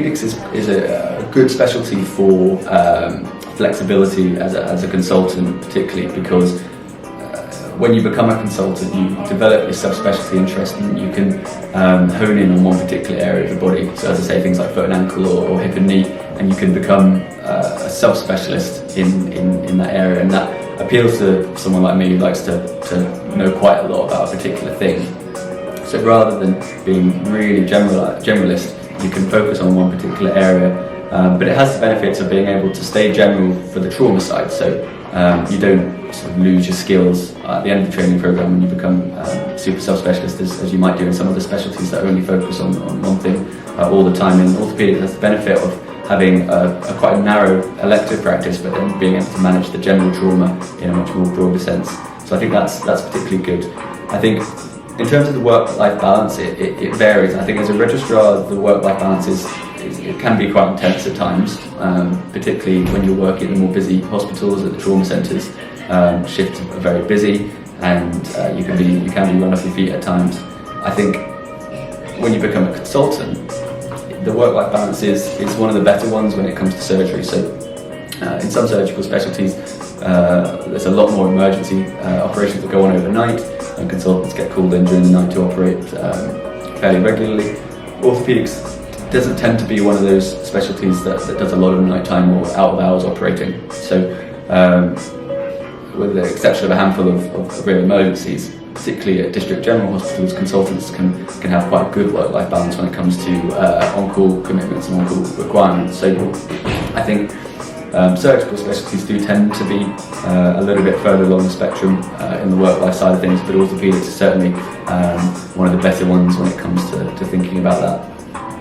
Orthopaedics is a good specialty for flexibility as a consultant, particularly because when you become a consultant, you develop your subspecialty interest and you can hone in on one particular area of the body. So as I say, things like foot and ankle or hip and knee, and you can become a subspecialist in that area, and that appeals to someone like me who likes to know quite a lot about a particular thing. So rather than being really generalist, you can focus on one particular area, but it has the benefits of being able to stay general for the trauma side, so you don't sort of lose your skills at the end of the training program when you become super subspecialist, as you might do in some other specialties that only focus on one thing all the time. And orthopaedics has the benefit of having a quite a narrow elective practice, but then being able to manage the general trauma in a much more broader sense. So I think that's particularly good. I think in terms of the work-life balance, it varies. I think as a registrar, the work-life balance it can be quite intense at times, particularly when you're working at the more busy hospitals, at the trauma centres. Shifts are very busy, and you can be run off your feet at times. I think when you become a consultant, the work-life balance is one of the better ones when it comes to surgery. So in some surgical specialties, there's a lot more emergency operations that go on overnight, and consultants get called in during the night to operate fairly regularly. Orthopaedics doesn't tend to be one of those specialties that does a lot of nighttime or out of hours operating. So with the exception of a handful of real emergencies, particularly at district general hospitals, consultants can have quite a good work-life balance when it comes to on-call commitments and on-call requirements. So I think surgical specialties do tend to be a little bit further along the spectrum in the work-life side of things, but orthopaedics is certainly one of the better ones when it comes to thinking about that.